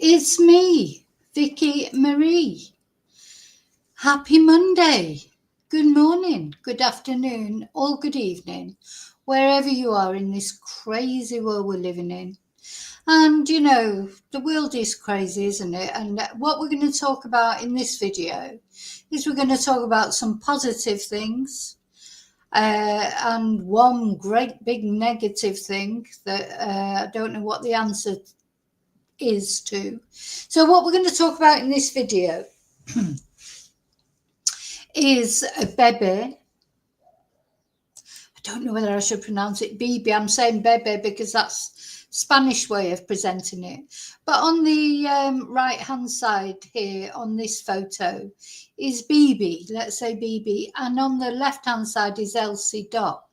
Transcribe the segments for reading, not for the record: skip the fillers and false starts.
It's me, Vicky Marie. Happy Monday. Good morning, good afternoon, or good evening, wherever you are in this crazy world we're living in. And you know, the world is crazy, isn't it? And what we're going to talk about in this video is we're going to talk about some positive things and one great big negative thing that I don't know what the answer is to. So what we're going to talk about in this video is a Bebe. I don't know whether I should pronounce it Bebe. I'm saying Bebe because that's Spanish way of presenting it. But on the right hand side here on this photo is Bebe, let's say Bebe, and on the left hand side is Elsie Dot.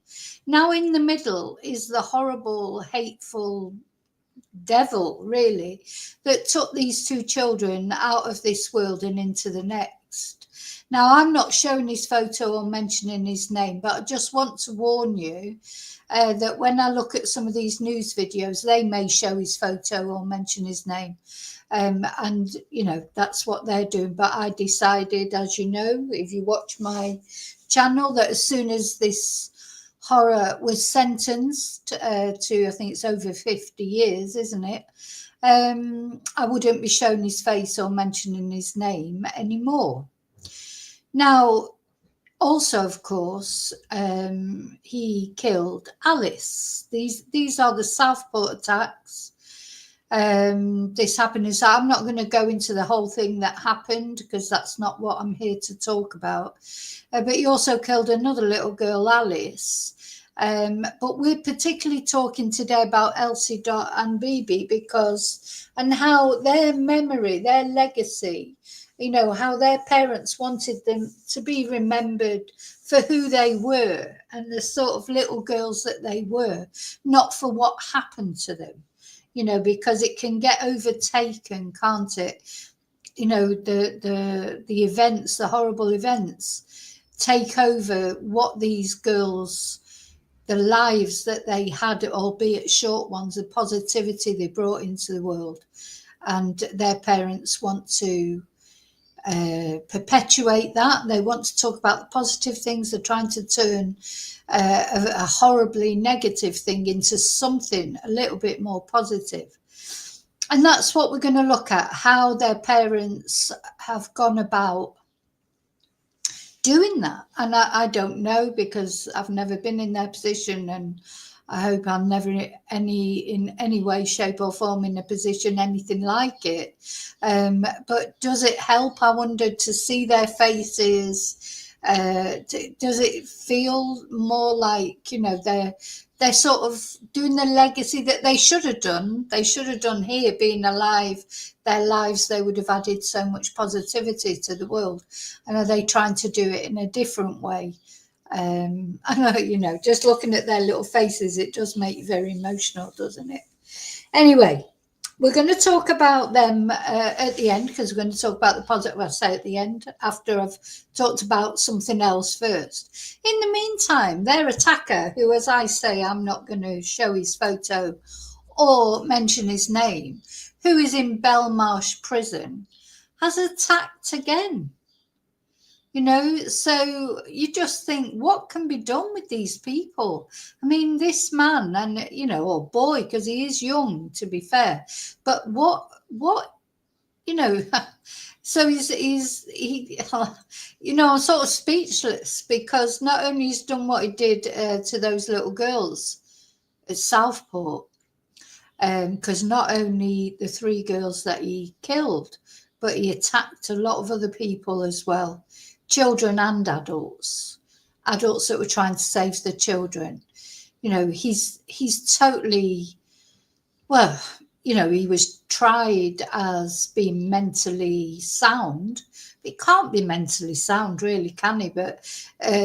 Now in the middle is the horrible, hateful devil, really, that took these two children out of this world and into the next. Now, I'm not showing his photo or mentioning his name, but I just want to warn you that when I look at some of these news videos, they may show his photo or mention his name. And, you know, that's what they're doing. But I decided, as you know, if you watch my channel, that as soon as this horror was sentenced to, I think it's over 50 years, isn't it? I wouldn't be showing his face or mentioning his name anymore. Now, also, of course, he killed Alice. These are the Sothport attacks. This happened. So I'm not going to go into the whole thing that happened because that's not what I'm here to talk about. But he also killed another little girl, Alice. But we're particularly talking today about Elsie Dot and Bebe because and how their memory, their legacy, you know, how their parents wanted them to be remembered for who they were and the sort of little girls that they were, not for what happened to them, you know, because it can get overtaken, can't it? You know, the events, the horrible events take over what these girls, the lives that they had, albeit short ones, the positivity they brought into the world. And their parents want to perpetuate that. They want to talk about the positive things. They're trying to turn a horribly negative thing into something a little bit more positive. And that's what we're going to look at, how their parents have gone about doing that. And I don't know because I've never been in their position, and I hope I'm never in any way, shape or form in a position anything like it. But does it help, I wondered, to see their faces? Does it feel more like, you know, they're sort of doing the legacy that they should have done? They should have done here, being alive. Their lives, they would have added so much positivity to the world. And are they trying to do it in a different way? I know, you know, just looking at their little faces, it does make you very emotional, doesn't it? Anyway, we're going to talk about them at the end, because we're going to talk about the positive. Well, I say at the end, after I've talked about something else first. In the meantime, their attacker, who, as I say, I'm not going to show his photo or mention his name, who is in Belmarsh prison, has attacked again. You know, so you just think, what can be done with these people? I mean, this man, and, you know, or boy, because he is young, to be fair, but what, you know, so he, you know, I'm sort of speechless because not only he's done what he did to those little girls at Southport, because not only the 3 girls that he killed, but he attacked a lot of other people as well. Children and adults that were trying to save the children. You know, he's totally, well, you know, he was tried as being mentally sound. He can't be mentally sound, really, can he? But,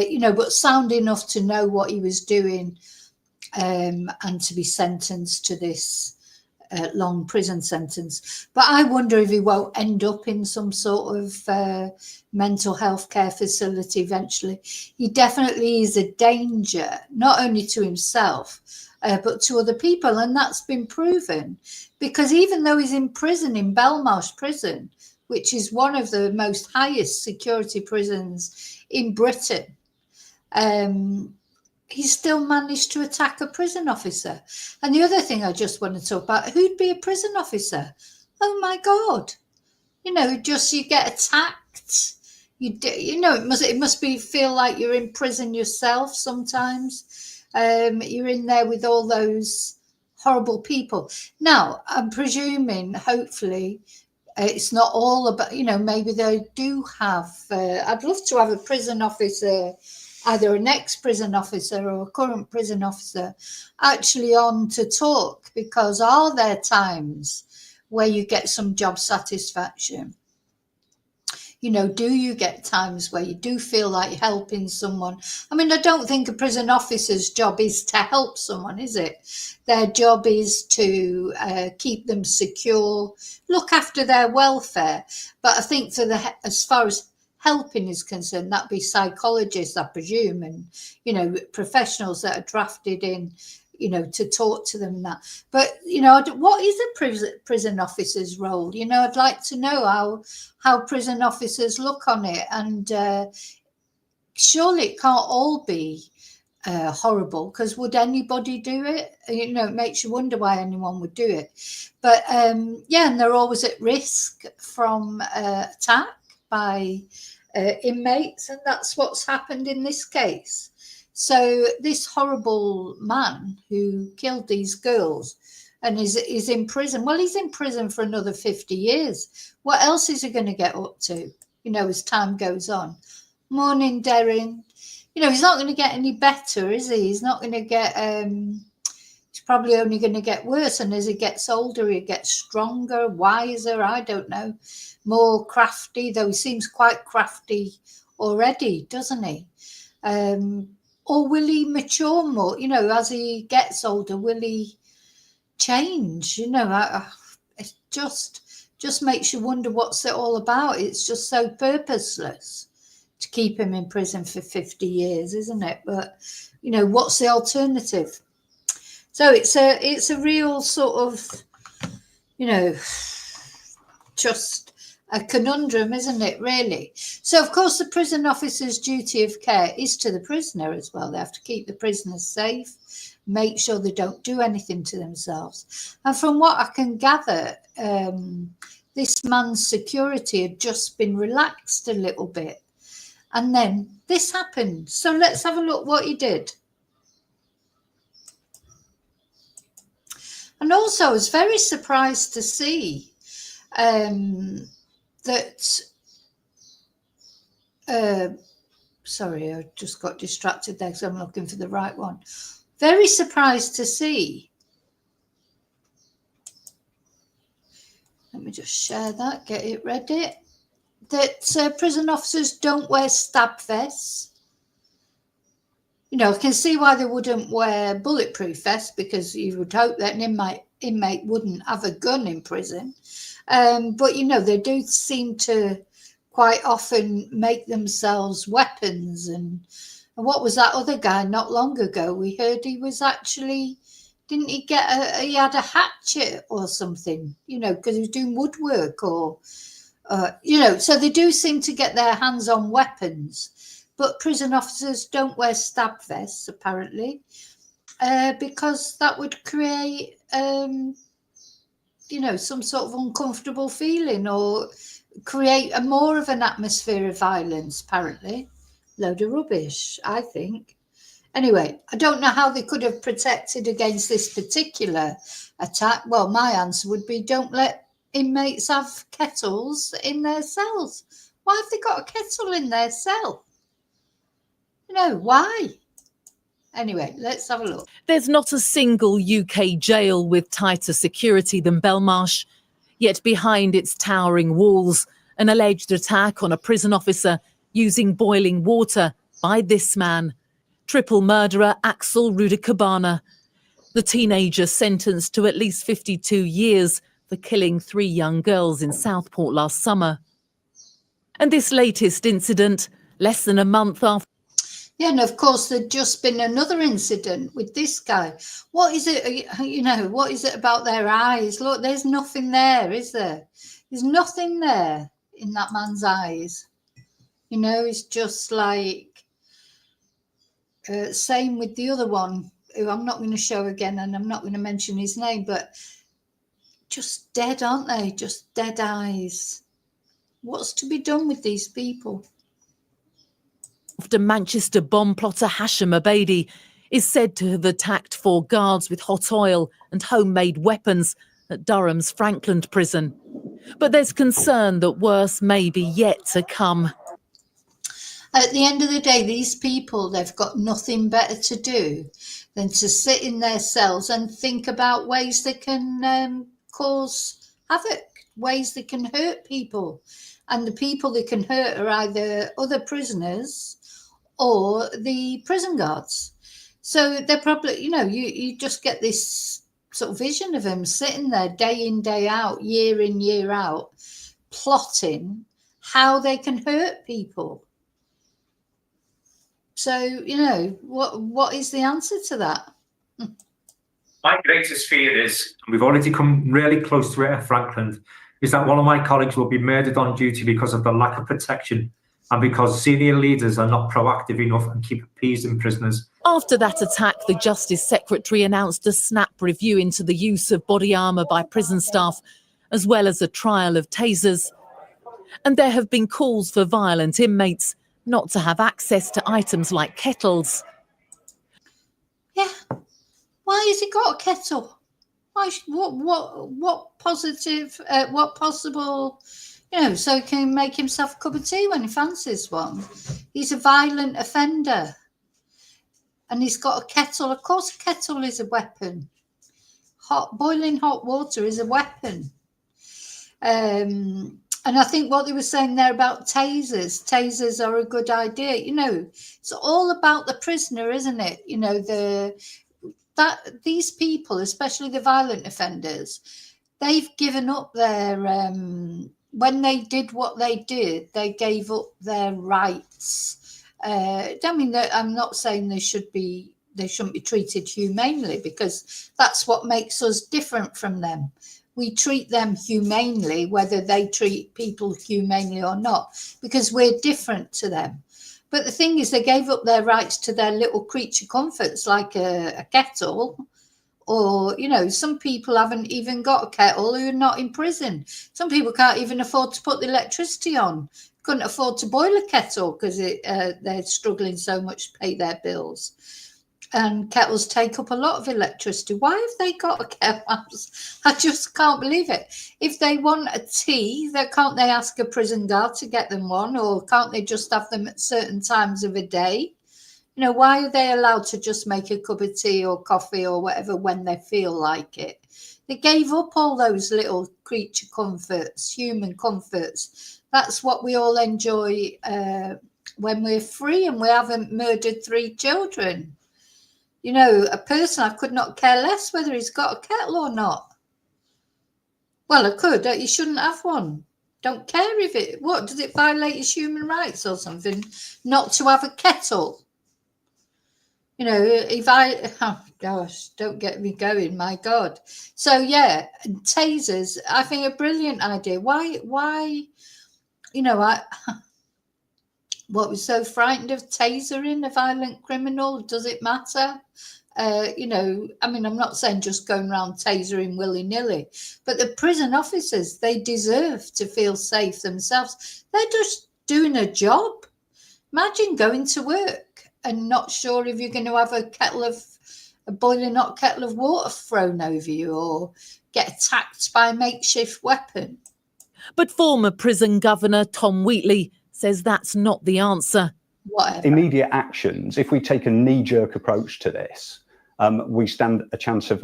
you know, but sound enough to know what he was doing and to be sentenced to this long prison sentence. But I wonder if he won't end up in some sort of mental health care facility eventually. He definitely is a danger, not only to himself, but to other people. And that's been proven, because even though he's in prison, in Belmarsh prison, which is one of the most highest security prisons in Britain, he still managed to attack a prison officer. And the other thing I just want to talk about, who'd be a prison officer? Oh my God. You know, just you get attacked. You know, it must be feel like you're in prison yourself sometimes. You're in there with all those horrible people. Now, I'm presuming, hopefully, it's not all about, you know, maybe they do have, I'd love to have a prison officer, either an ex-prison officer or a current prison officer, actually on to talk, because are there times where you get some job satisfaction? You know, do you get times where you do feel like helping someone? I mean, I don't think a prison officer's job is to help someone, is it? Their job is to keep them secure, look after their welfare. But I think as far as helping is concerned, that'd be psychologists, I presume, and, you know, professionals that are drafted in, you know, to talk to them and that. But, you know, what is a prison officer's role? You know, I'd like to know how prison officers look on it. And surely it can't all be horrible, because would anybody do it? You know, it makes you wonder why anyone would do it. But yeah, and they're always at risk from attack by inmates, and that's what's happened in this case. So this horrible man who killed these girls and is in prison. Well, he's in prison for another 50 years. What else is he going to get up to, you know, as time goes on? Morning, Darren. You know, he's not going to get any better, is he? He's not going to get, he's probably only going to get worse. And as he gets older, he gets stronger, wiser, I don't know, more crafty, though he seems quite crafty already, doesn't he? Or will he mature more? You know, as he gets older, will he change? You know, it just makes you wonder what's it all about. It's just so purposeless to keep him in prison for 50 years, isn't it? But, you know, what's the alternative? So it's a real sort of, you know, just a conundrum, isn't it, really? So, of course, the prison officer's duty of care is to the prisoner as well. They have to keep the prisoners safe, make sure they don't do anything to themselves. And from what I can gather, this man's security had just been relaxed a little bit. And then this happened. So let's have a look what he did. And also, I was very surprised to see that, sorry, I just got distracted there because I'm looking for the right one. Very surprised to see. Let me just share that, get it ready. That prison officers don't wear stab vests. You know, I can see why they wouldn't wear bulletproof vests, because you would hope that an inmate wouldn't have a gun in prison. But, you know, they do seem to quite often make themselves weapons. And what was that other guy not long ago? We heard he was actually, didn't he get he had a hatchet or something, you know, because he was doing woodwork or, you know, so they do seem to get their hands on weapons. But prison officers don't wear stab vests, apparently, because that would create, you know, some sort of uncomfortable feeling or create more of an atmosphere of violence, apparently. Load of rubbish, I think. Anyway, I don't know how they could have protected against this particular attack. Well, my answer would be don't let inmates have kettles in their cells. Why have they got a kettle in their cell? You know, why? Anyway, let's have a look. There's not a single UK jail with tighter security than Belmarsh, yet behind its towering walls, an alleged attack on a prison officer using boiling water by this man, triple murderer Axel Rudikabana. The teenager sentenced to at least 52 years for killing 3 young girls in Southport last summer. And this latest incident, less than a month after. Yeah, and of course there'd just been another incident with this guy. What is it, what is it about their eyes? Look, there's nothing there, is there? There's nothing there in that man's eyes. It's just like, same with the other one, who I'm not going to show again, and I'm not going to mention his name, but just dead, aren't they? Just dead eyes. What's to be done with these people? After Manchester bomb plotter Hashim Abedi is said to have attacked 4 guards with hot oil and homemade weapons at Durham's Frankland prison. But there's concern that worse may be yet to come. At the end of the day, these people, they've got nothing better to do than to sit in their cells and think about ways they can cause havoc, ways they can hurt people. And the people they can hurt are either other prisoners or the prison guards. So they're probably, you just get this sort of vision of them sitting there day in, day out, year in, year out, plotting how they can hurt people. So, what is the answer to that? My greatest fear is, and we've already come really close to it at Frankland, is that one of my colleagues will be murdered on duty because of the lack of protection and because senior leaders are not proactive enough and keep appeasing prisoners. After that attack, the Justice Secretary announced a snap review into the use of body armour by prison staff, as well as a trial of tasers. And there have been calls for violent inmates not to have access to items like kettles. Yeah. Why has he got a kettle? Why? What positive? What possible? So he can make himself a cup of tea when he fancies one. He's a violent offender, and he's got a kettle. Of course, a kettle is a weapon. Boiling hot water is a weapon. And I think what they were saying there about tasers are a good idea. It's all about the prisoner, isn't it? These people, especially the violent offenders, they've given up their, when they did what they did, they gave up their rights. I'm not saying they shouldn't be treated humanely, because that's what makes us different from them. We treat them humanely, whether they treat people humanely or not, because we're different to them. But the thing is, they gave up their rights to their little creature comforts like a kettle, or, some people haven't even got a kettle who are not in prison. Some people can't even afford to put the electricity on, couldn't afford to boil a kettle because they're struggling so much to pay their bills. And kettles take up a lot of electricity. Why have they got a kettle? I just can't believe it. If they want a tea, can't they ask a prison guard to get them one? Or can't they just have them at certain times of a day? Why are they allowed to just make a cup of tea or coffee or whatever when they feel like it? They gave up all those little creature comforts, human comforts. That's what we all enjoy when we're free and we haven't murdered 3 children. A person, I could not care less whether he's got a kettle or not. Well, I could. You shouldn't have one. Don't care if does it violate his human rights or something not to have a kettle? Oh gosh, don't get me going, my God. So yeah, tasers, I think a brilliant idea. Why, what was so frightened of tasering a violent criminal? Does it matter? I'm not saying just going around tasering willy-nilly, but the prison officers, they deserve to feel safe themselves. They're just doing a job. Imagine going to work and not sure if you're going to have a boiling hot kettle of water thrown over you or get attacked by a makeshift weapon. But former prison governor Tom Wheatley says that's not the answer. Whatever. Immediate actions, if we take a knee-jerk approach to this, we stand a chance of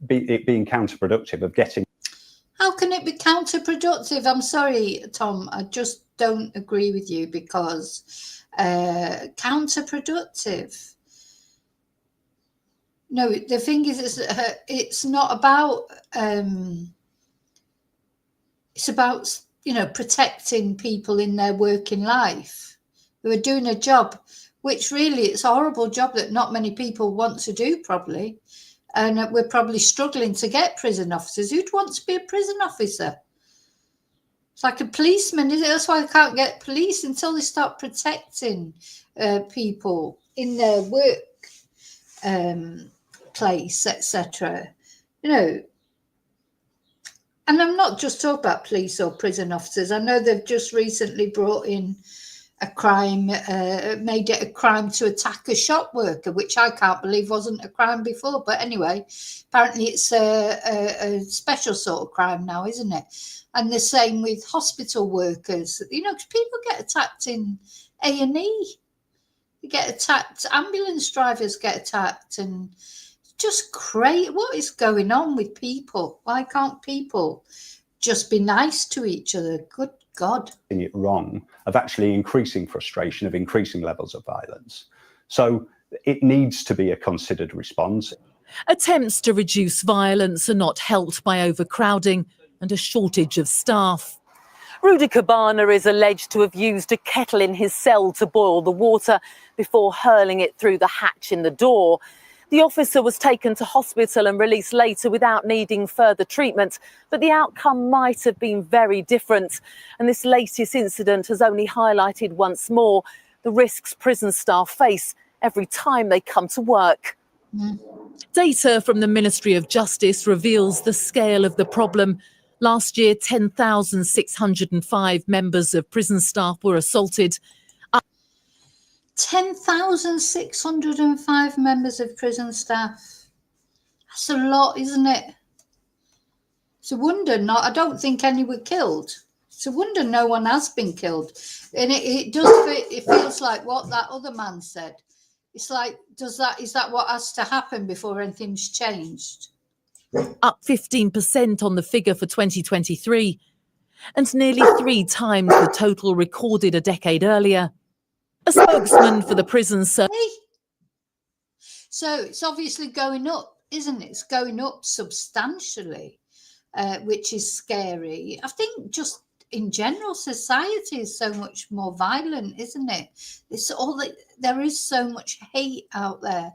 it being counterproductive, of getting... How can it be counterproductive? I'm sorry, Tom, I just don't agree with you, because counterproductive. No, the thing is, it's not about. It's about, protecting people in their working life who are doing a job, which really it's a horrible job that not many people want to do, probably. And we're probably struggling to get prison officers. Who'd want to be a prison officer? It's like a policeman, isn't it? That's why I can't get police until they start protecting people in their work place, etc. And I'm not just talking about police or prison officers. I know they've just recently brought in a crime, made it a crime to attack a shop worker, which I can't believe wasn't a crime before. But anyway, apparently it's a special sort of crime now, isn't it? And the same with hospital workers. Because people get attacked in A&E. They get attacked. Ambulance drivers get attacked, and just crazy. What is going on with people? Why can't people just be nice to each other? Good God. It wrong of actually increasing frustration, of increasing levels of violence. So it needs to be a considered response. Attempts to reduce violence are not helped by overcrowding and a shortage of staff. Rudy Cabana is alleged to have used a kettle in his cell to boil the water before hurling it through the hatch in the door. The officer was taken to hospital and released later without needing further treatment, but the outcome might have been very different. And this latest incident has only highlighted once more the risks prison staff face every time they come to work. Data from the Ministry of Justice reveals the scale of the problem. Last year, 10,605 members of prison staff were assaulted. 10,605 members of prison staff. That's a lot, isn't it? It's a wonder I don't think any were killed. It's a wonder no one has been killed. And it feels like what that other man said. It's like, is that what has to happen before anything's changed? Up 15% on the figure for 2023, and nearly 3 times the total recorded a decade earlier. A spokesman for the prison service. So it's obviously going up, isn't it? It's going up substantially, which is scary. I think just in general, society is so much more violent, isn't it? There is so much hate out there.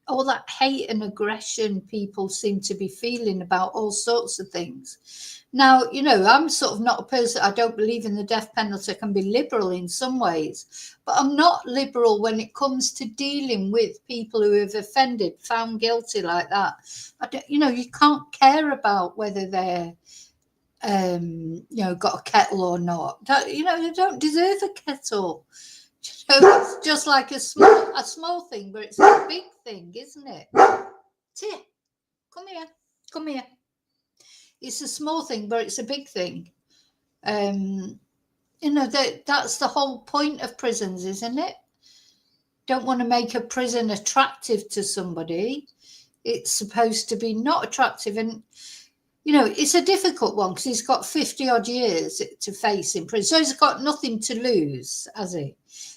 All that hate and aggression people seem to be feeling about all sorts of things. Now, I'm sort of not a person, I don't believe in the death penalty. I can be liberal in some ways, but I'm not liberal when it comes to dealing with people who have offended, found guilty like that. You can't care about whether they're, got a kettle or not. They don't deserve a kettle. It's just like a small thing, but it's a big thing, isn't it? Here, come here. It's a small thing, but it's a big thing. That's the whole point of prisons, isn't it? Don't want to make a prison attractive to somebody. It's supposed to be not attractive. And, it's a difficult one because he's got 50 odd years to face in prison. So he's got nothing to lose, has he?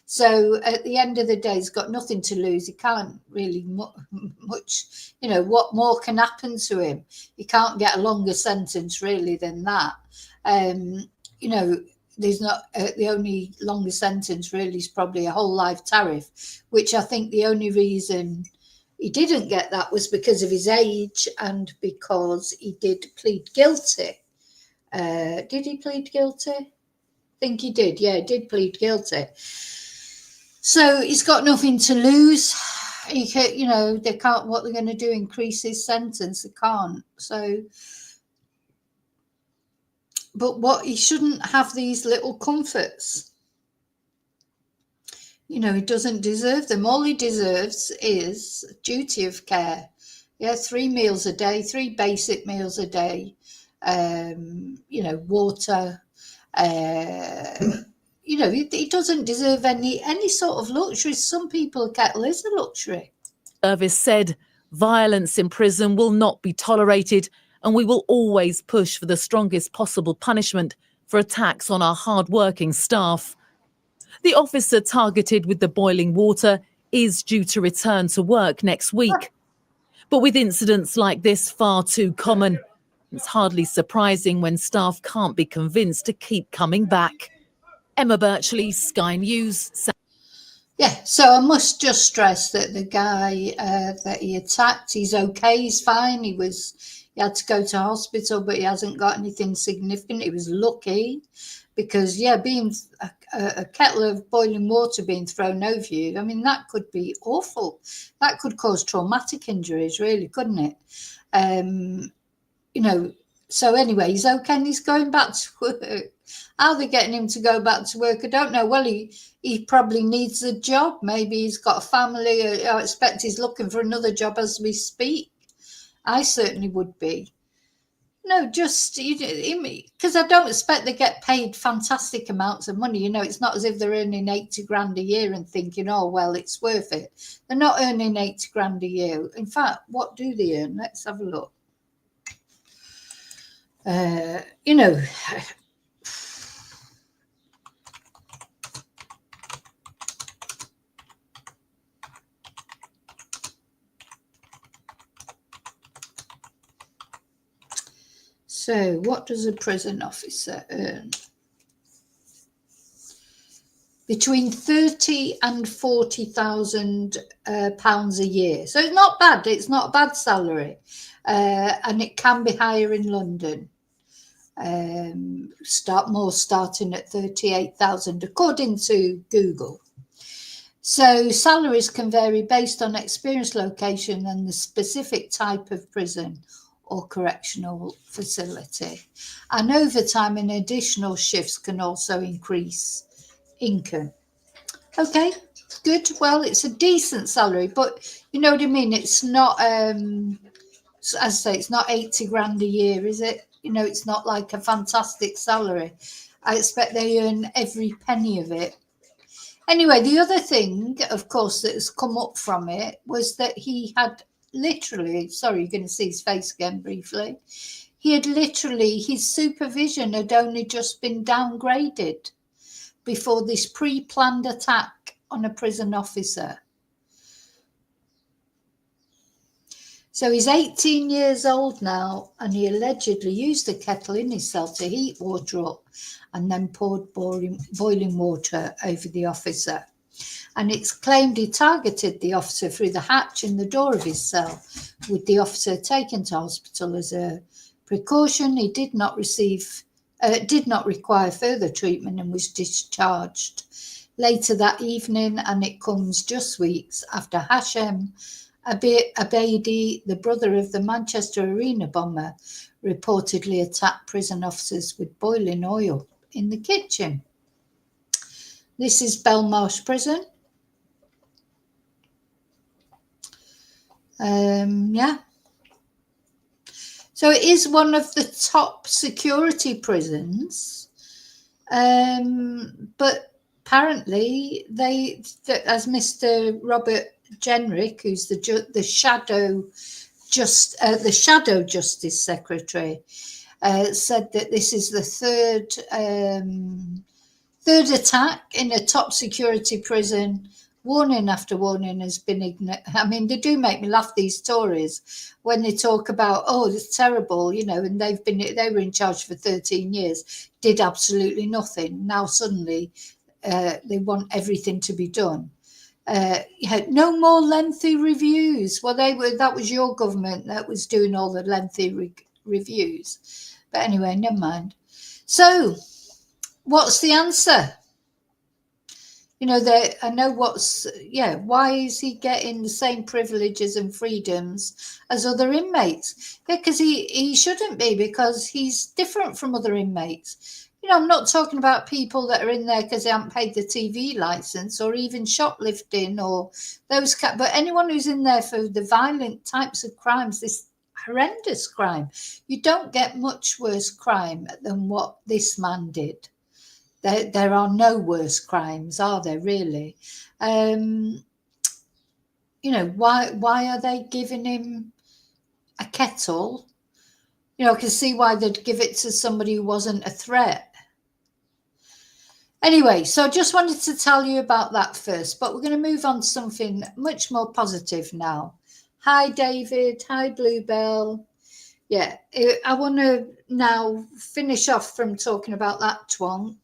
So at the end of the day, he's got nothing to lose. He can't really much, what more can happen to him? He can't get a longer sentence really than that. There's not the only longer sentence really is probably a whole life tariff, which I think the only reason he didn't get that was because of his age and because he did plead guilty. Did he plead guilty? I think he did. Yeah, he did plead guilty. So he's got nothing to lose. They can't, what they're going to do, increase his sentence? They can't. So, but he shouldn't have these little comforts. He doesn't deserve them. All he deserves is duty of care. Yeah, 3 meals a day, 3 basic meals a day. Water. He doesn't deserve any sort of luxury. Some people, a kettle is a luxury. Service said violence in prison will not be tolerated, and we will always push for the strongest possible punishment for attacks on our hard-working staff. The officer targeted with the boiling water is due to return to work next week. But with incidents like this far too common, it's hardly surprising when staff can't be convinced to keep coming back. Emma Birchley, Sky News. Yeah, so I must just stress that the guy that he attacked, he's okay, he's fine. He had to go to hospital, but he hasn't got anything significant. He was lucky because, yeah, being a kettle of boiling water being thrown over you, I mean, that could be awful. That could cause traumatic injuries, really, couldn't it? You know, so anyway, he's okay and he's going back to work. How they're getting him to go back to work, I don't know. Well, he probably needs a job. Maybe he's got a family. I expect he's looking for another job as we speak. I certainly would be. No, just, because I don't expect they get paid fantastic amounts of money. You know, it's not as if they're earning 80 grand a year and thinking, oh, well, it's worth it. They're not earning 80 grand a year. In fact, what do they earn? Let's have a look. You know, so what does a prison officer earn? Between 30 and 40,000 pounds a year. So it's not bad. It's not a bad salary, and it can be higher in London. Starting at 38,000 according to Google. So salaries can vary based on experience, location and the specific type of prison or correctional facility, and overtime and additional shifts can also increase income. Okay, good. Well, it's a decent salary, but you know what I mean, it's not as I say, it's not 80 grand a year, is it? You know, it's not like a fantastic salary. I expect they earn every penny of it. Anyway, the other thing, of course, that has come up from it was that he had literally, sorry, you're going to see his face again briefly. He had literally, his supervision had only just been downgraded before this pre-planned attack on a prison officer. So he's 18 years old now, and he allegedly used a kettle in his cell to heat water up and then poured boiling water over the officer. And it's claimed he targeted the officer through the hatch in the door of his cell, with the officer taken to hospital as a precaution. He did not require further treatment and was discharged later that evening, and it comes just weeks after Hashem Abedi, the brother of the Manchester Arena bomber, reportedly attacked prison officers with boiling oil in the kitchen. This is Belmarsh Prison. Yeah. So it is one of the top security prisons. But apparently as Mr. Robert Jenrick, who's the shadow Justice Secretary, said that this is the third attack in a top security prison. Warning after warning has been ignored. I mean, they do make me laugh, these Tories, when they talk about, oh, it's terrible, you know, and they were in charge for 13 years, did absolutely nothing. Now suddenly they want everything to be done. No more lengthy reviews. Well, that was your government that was doing all the lengthy reviews. But anyway, never mind. So, what's the answer? You know, I know why is he getting the same privileges and freedoms as other inmates? Yeah, because he shouldn't be, because he's different from other inmates. You know, I'm not talking about people that are in there because they haven't paid the TV license or even shoplifting or those, but anyone who's in there for the violent types of crimes, this horrendous crime, you don't get much worse crime than what this man did. There are no worse crimes, are there really? You know, why are they giving him a kettle? You know, I can see why they'd give it to somebody who wasn't a threat. Anyway, so I just wanted to tell you about that first, but we're going to move on to something much more positive now. Hi, David. Hi, Bluebell. Yeah, I want to now finish off from talking about that twonk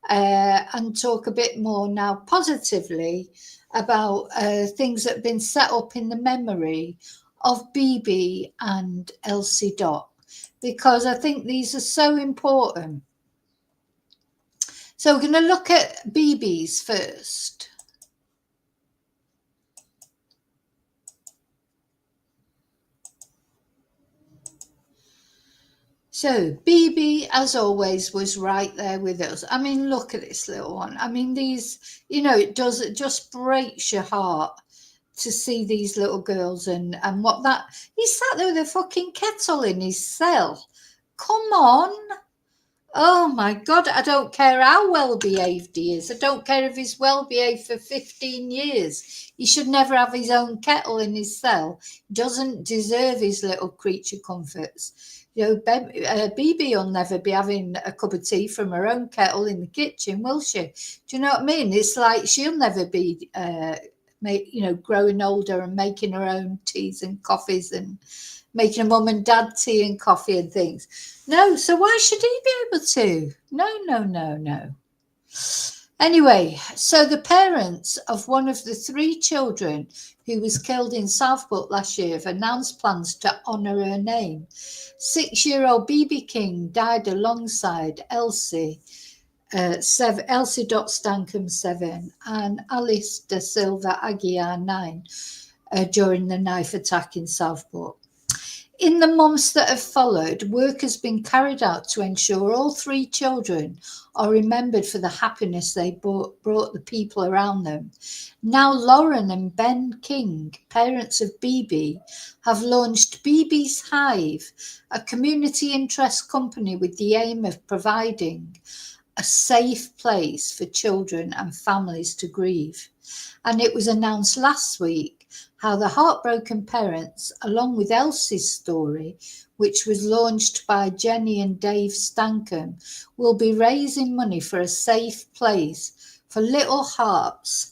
and talk a bit more now positively about things that have been set up in the memory of Bebe and Elsie Dot, because I think these are so important. So we're going to look at Bebe's first. So Bebe, as always, was right there with us. I mean, look at this little one. I mean, these, you know, it just breaks your heart to see these little girls and what that, he sat there with a fucking kettle in his cell. Come on. Oh my God, I don't care how well behaved he is. I don't care if he's well behaved for 15 years. He should never have his own kettle in his cell. He doesn't deserve his little creature comforts. You know, Bebe will never be having a cup of tea from her own kettle in the kitchen, will she? Do you know what I mean? It's like she'll never be, growing older and making her own teas and coffees and making a mum and dad tea and coffee and things. No, so why should he be able to? No. Anyway, so the parents of one of the 3 children who was killed in Sothport last year have announced plans to honour her name. 6-year-old Bebe King died alongside Elsie. Elsie Dot Stankham 7 and Alice da Silva Aguiar 9 during the knife attack in Sothport. In the months that have followed, work has been carried out to ensure all 3 children are remembered for the happiness they brought the people around them. Now Lauren and Ben King, parents of Bebe, have launched Bebe's Hive, a community interest company with the aim of providing a safe place for children and families to grieve. And it was announced last week how the heartbroken parents, along with Elsie's story, which was launched by Jenny and Dave Stankham, will be raising money for a safe place for little hearts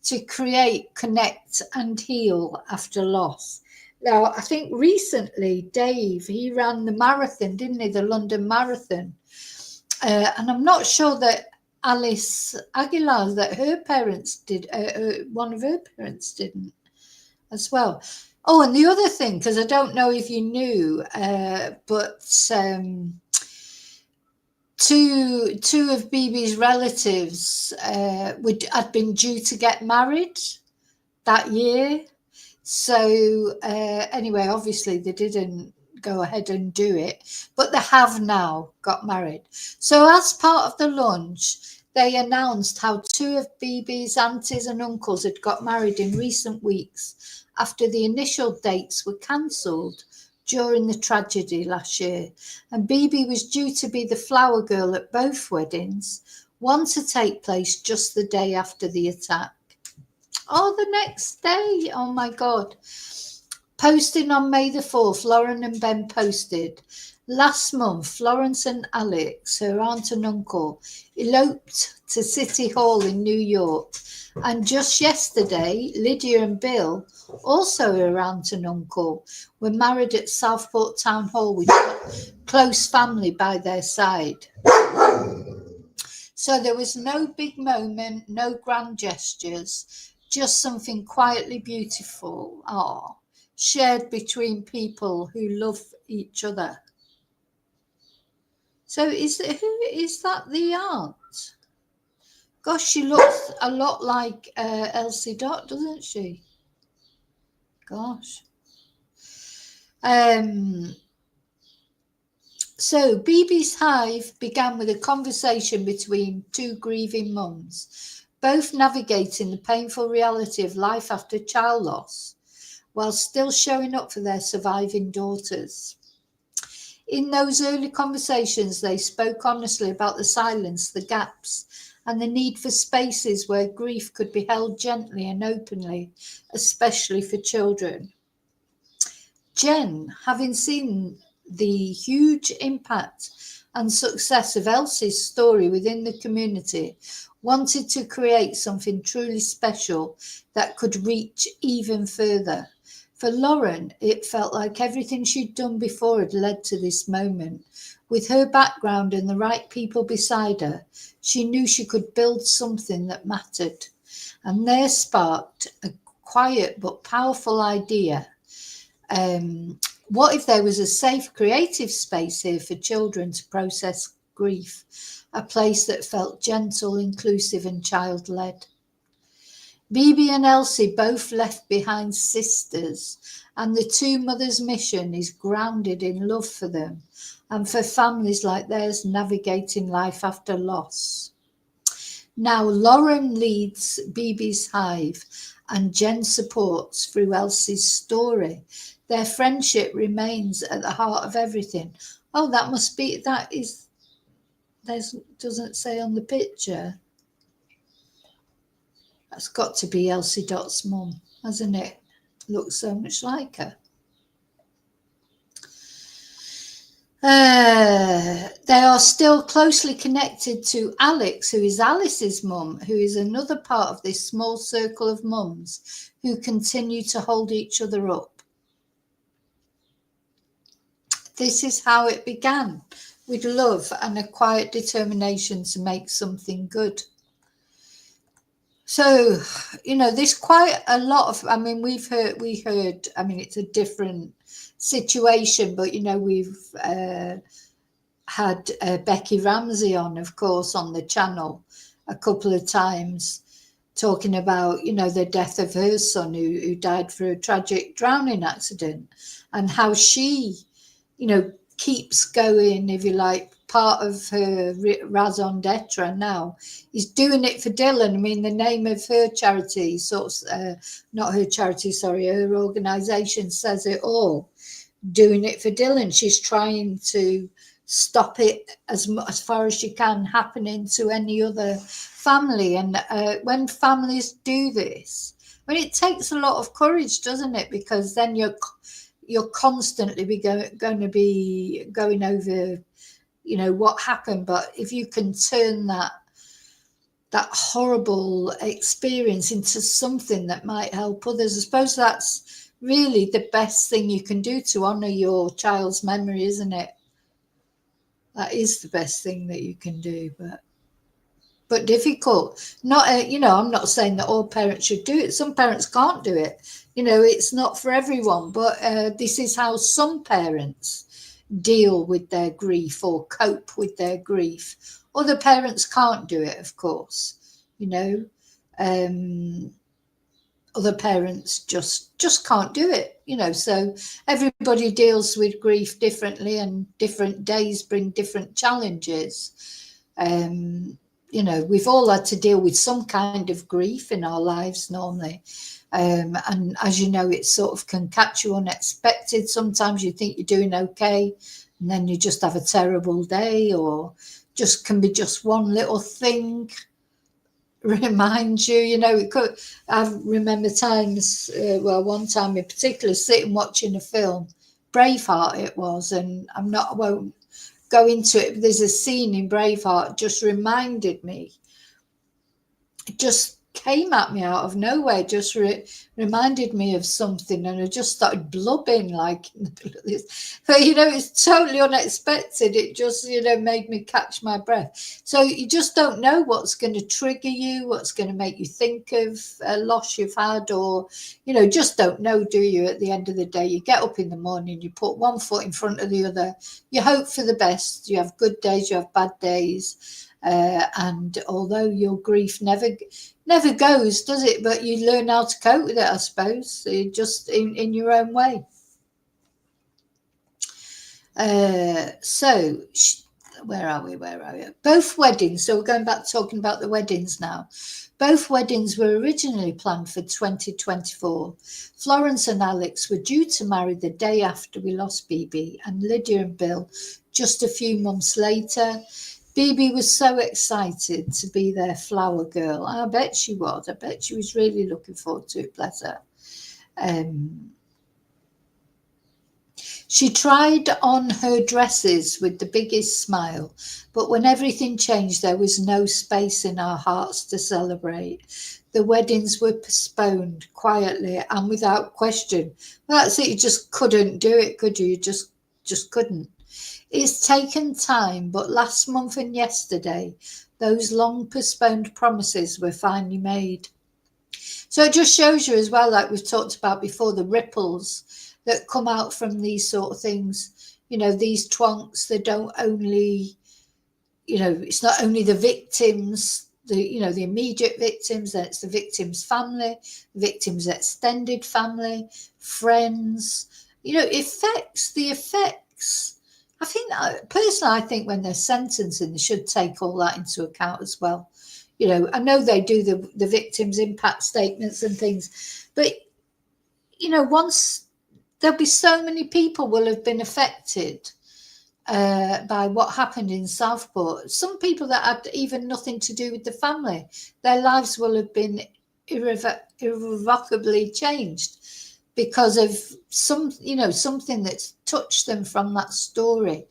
to create, connect and heal after loss. Now, I think recently Dave, he ran the marathon, didn't he? The London Marathon. And I'm not sure that Alice Aguilar, that her parents did, one of her parents didn't as well. Oh, and the other thing, because I don't know if you knew, but two of Bebe's relatives had been due to get married that year. So anyway, obviously they didn't go ahead and do it, but they have now got married. So as part of the lunch, they announced how 2 of Bebe's aunties and uncles had got married in recent weeks after the initial dates were cancelled during the tragedy last year. And Bebe was due to be the flower girl at both weddings, one to take place just the day after the attack. Oh, the next day. Oh my God. Posting on May the 4th, Lauren and Ben posted, last month, Florence and Alex, her aunt and uncle, eloped to City Hall in New York. And just yesterday, Lydia and Bill, also her aunt and uncle, were married at Southport Town Hall with close family by their side. So there was no big moment, no grand gestures, just something quietly beautiful, shared between people who love each other. So who is that, the aunt? Gosh, she looks a lot like Elsie Dot, doesn't she? Gosh. So Bebe's Hive began with a conversation between 2 grieving mums, both navigating the painful reality of life after child loss, while still showing up for their surviving daughters. In those early conversations, they spoke honestly about the silence, the gaps, and the need for spaces where grief could be held gently and openly, especially for children. Jen, having seen the huge impact and success of Elsie's story within the community, wanted to create something truly special that could reach even further. For Lauren, it felt like everything she'd done before had led to this moment. With her background and the right people beside her, she knew she could build something that mattered. And there sparked a quiet but powerful idea. What if there was a safe, creative space here for children to process grief? A place that felt gentle, inclusive, and child-led. Bebe and Elsie both left behind sisters, and the two mothers' mission is grounded in love for them and for families like theirs navigating life after loss. Now Lauren leads Bebe's Hive and Jen supports through Elsie's story. Their friendship remains at the heart of everything. Oh, that must be, that is, doesn't say on the picture. That's got to be Elsie Dot's mum, hasn't it? Looks so much like her. They are still closely connected to Alex, who is Alice's mum, who is another part of this small circle of mums who continue to hold each other up. This is how it began, with love and a quiet determination to make something good. So, you know, there's quite a lot of, I mean, we heard, I mean, it's a different situation, but, you know, we've had Becky Ramsey on, of course, on the channel a couple of times, talking about, you know, the death of her son who died through a tragic drowning accident, and how she, you know, keeps going, if you like. Part of her raison d'etre now is doing it for Dylan. I mean, the name of her charity, not her charity, sorry, her organisation says it all. Doing it for Dylan. She's trying to stop it as far as she can happening to any other family. And when families do this, I mean, it takes a lot of courage, doesn't it? Because then you're constantly going to be going over, you know, what happened. But if you can turn that horrible experience into something that might help others, I suppose that's really the best thing you can do to honour your child's memory, isn't it? That is the best thing that you can do, but difficult. Not, you know, I'm not saying that all parents should do it. Some parents can't do it. You know, it's not for everyone, but this is how some parents deal with their grief or cope with their grief. Other parents can't do it, of course, you know. Other parents just can't do it, you know. So everybody deals with grief differently, and different days bring different challenges. You know, we've all had to deal with some kind of grief in our lives normally. And as you know, it sort of can catch you unexpected. Sometimes you think you're doing okay, and then you just have a terrible day, or just can be just one little thing reminds you, you know. It could, I remember times, well, one time in particular, sitting watching a film, Braveheart it was, and I won't go into it, but there's a scene in Braveheart just reminded me, it just came at me out of nowhere, just reminded me of something, and I just started blubbing like in the middle of this. But, you know, it's totally unexpected. It just, you know, made me catch my breath. So you just don't know what's going to trigger you, what's going to make you think of a loss you've had, or, you know, just don't know, do you? At the end of the day, you get up in the morning, you put one foot in front of the other, you hope for the best. You have good days, you have bad days. And although your grief never goes, does it? But you learn how to cope with it, I suppose, just in your own way. So where are we? Both weddings. So we're going back talking about the weddings now. Both weddings were originally planned for 2024. Florence and Alex were due to marry the day after we lost Bebe, and Lydia and Bill just a few months later. Bebe was so excited to be their flower girl. I bet she was. I bet she was really looking forward to it, bless her. She tried on her dresses with the biggest smile, but when everything changed, there was no space in our hearts to celebrate. the weddings were postponed quietly and without question. Well, that's it. You just couldn't do it, could you? You just couldn't. It's taken time, but last month and yesterday, those long postponed promises were finally made. So it just shows you as well, like we've talked about before, the ripples that come out from these sort of things. You know, these twonks, they don't only, you know, it's not only the victims, the immediate victims, then it's the victim's family, the victim's extended family, friends. You know, the effects. I think personally, I think when they're sentencing, they should take all that into account as well. You know, I know they do the victims' impact statements and things, but you know, once there'll be so many people will have been affected by what happened in Sothport. Some people that had even nothing to do with the family, their lives will have been irrevocably changed because of something that's touched them from that story.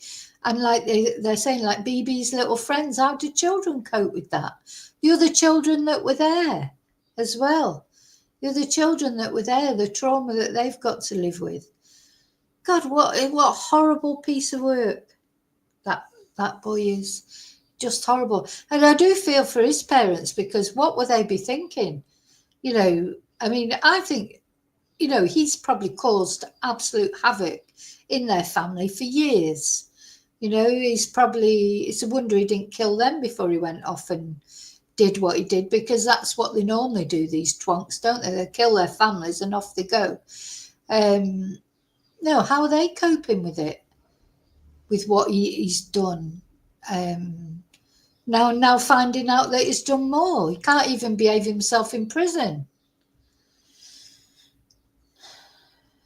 And like they're saying, like Bebe's little friends, how did children cope with that? The other children that were there as well. The other children that were there, the trauma that they've got to live with. God, what horrible piece of work that boy is. Just horrible. And I do feel for his parents, because what would they be thinking? You know, I mean, I think, you know, he's probably caused absolute havoc in their family for years. You know, it's a wonder he didn't kill them before he went off and did what he did, because that's what they normally do, these twonks, don't they? They kill their families and off they go. No, how are they coping with it? With what he's done? Now finding out that he's done more. He can't even behave himself in prison.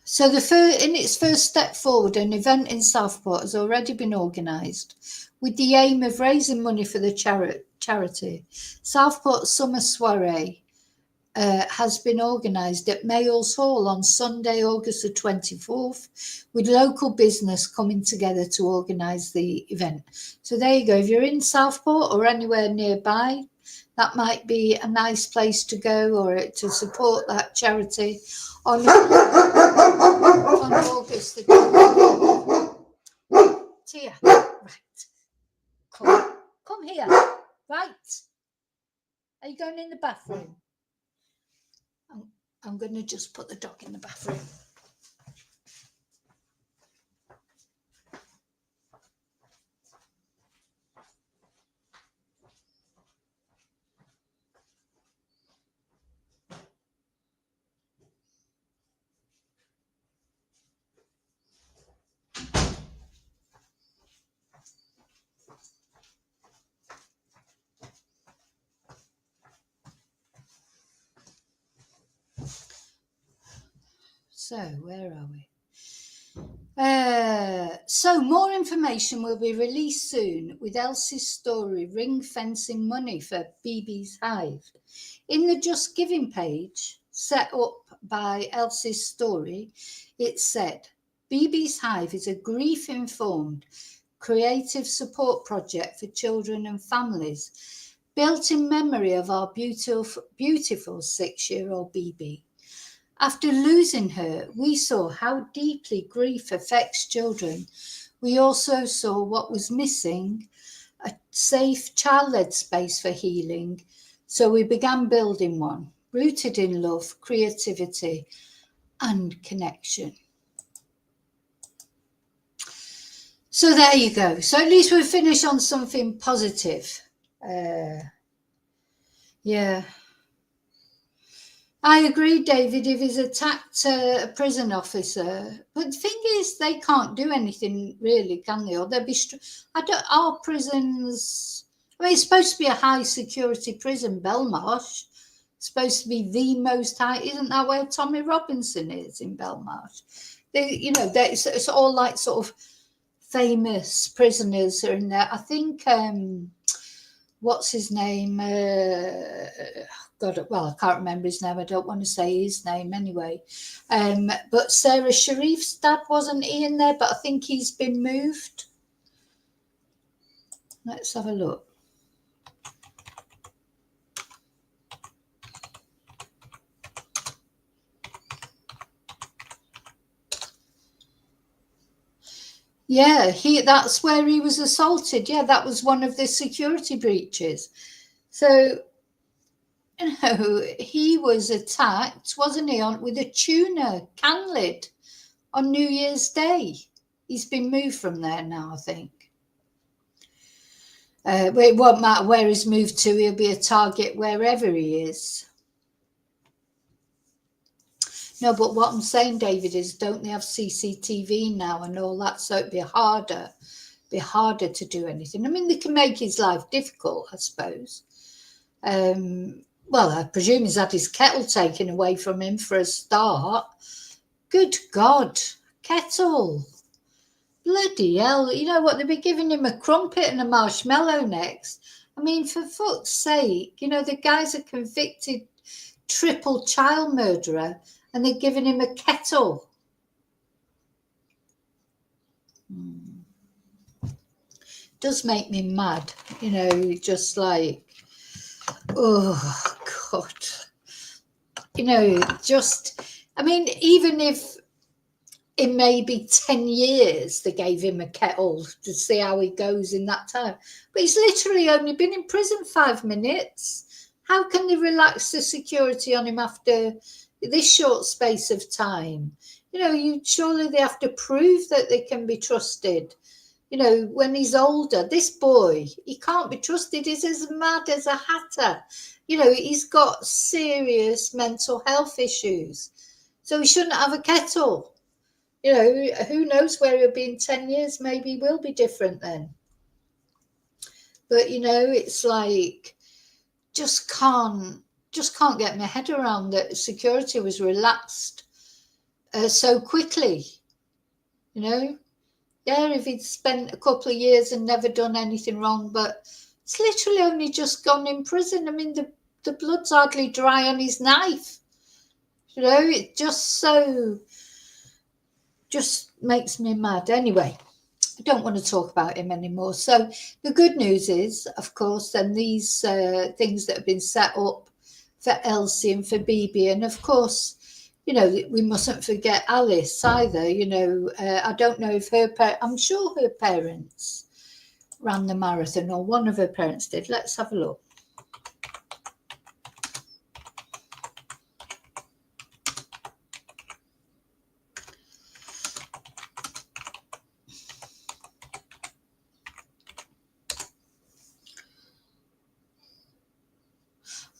So in its first step forward, an event in Sothport has already been organised with the aim of raising money for the charity. Sothport Summer Soiree has been organised at Mayall's Hall on Sunday, August the 24th, with local business coming together to organise the event. So there you go. If you're in Sothport or anywhere nearby, that might be a nice place to go or to support that charity on August the 24th. Tia, right. Come here. Right. Are you going in the bathroom? I'm going to just put the dog in the bathroom. So, where are we? So, more information will be released soon with Elsie's story, ring fencing money for Bebe's Hive. In the Just Giving page, set up by Elsie's story, it said, Bebe's Hive is a grief-informed, creative support project for children and families, built in memory of our beautiful 6-year-old Bebe. After losing her, we saw how deeply grief affects children. We also saw what was missing, a safe child-led space for healing. So we began building one, rooted in love, creativity, and connection. So there you go. So at least we'll finish on something positive. Yeah. I agree, David, if he's attacked a prison officer. But the thing is, they can't do anything really, can they? Or they'll be... our prisons... I mean, it's supposed to be a high security prison, Belmarsh. It's supposed to be the most high... Isn't that where Tommy Robinson is, in Belmarsh? It's all like sort of famous prisoners are in there. I think... what's his name? God, well, I can't remember his name. I don't want to say his name anyway. But Sarah Sharif's dad, wasn't he in there? But I think he's been moved. Let's have a look. Yeah, that's where he was assaulted. Yeah, that was one of the security breaches. So, you know, he was attacked, wasn't he, with a tuna can lid on New Year's Day. He's been moved from there now, I think. It won't matter where he's moved to, he'll be a target wherever he is. No, but what I'm saying, David, is don't they have CCTV now and all that? So it'd be harder to do anything. I mean, they can make his life difficult, I suppose. Well, I presume he's had his kettle taken away from him for a start. Good God, kettle. Bloody hell. You know what, they'll be giving him a crumpet and a marshmallow next. I mean, for fuck's sake, you know, the guy's a convicted triple child murderer and they're giving him a kettle. Does make me mad, you know, just like, oh God, you know, just, I mean, even if it may be 10 years they gave him a kettle to see how he goes in that time, but he's literally only been in prison 5 minutes. How can they relax the security on him after this short space of time? You know, surely they have to prove that they can be trusted. You know, when he's older, this boy, he can't be trusted. He's as mad as a hatter. You know, he's got serious mental health issues. So he shouldn't have a kettle. You know, who knows where he'll be in 10 years? Maybe he will be different then. But, you know, it's like, just can't get my head around that security was relaxed so quickly, you know. Yeah, if he'd spent a couple of years and never done anything wrong, but it's literally only just gone in prison. I mean, the blood's hardly dry on his knife. You know, it just makes me mad. Anyway, I don't want to talk about him anymore. So the good news is, of course, then these things that have been set up for Elsie and for Bebe, and of course, you know, we mustn't forget Alice either. You know, I don't know if I'm sure her parents ran the marathon, or one of her parents did. Let's have a look.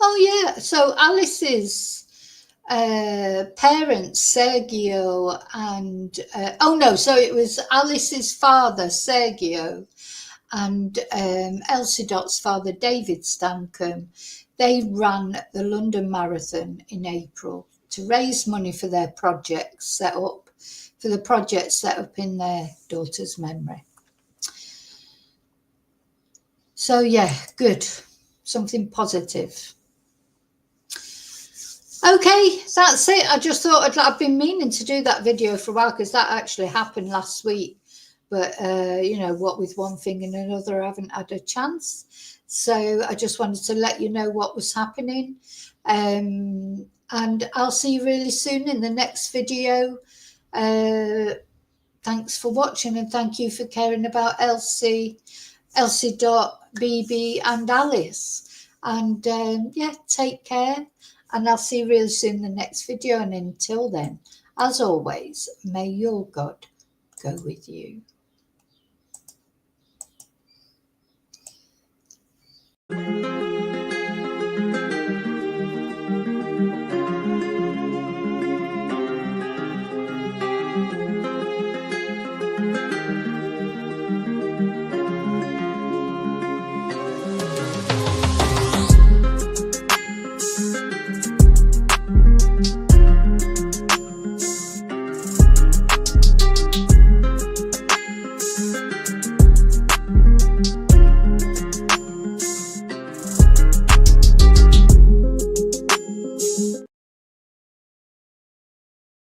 Oh yeah, so Alice's parents, Sergio and so it was Alice's father, Sergio, and Elsie Dot's father, David Stancombe. They ran the London Marathon in April to raise money for their projects set up in their daughter's memory. So yeah, good, something positive. Okay, that's it. I just thought I've been meaning to do that video for a while because that actually happened last week. But, you know, what with one thing and another, I haven't had a chance. So I just wanted to let you know what was happening. And I'll see you really soon in the next video. Thanks for watching and thank you for caring about Elsie Dot, Bebe and Alice. And, yeah, take care. And I'll see you real soon in the next video. And until then, as always, may your God go with you.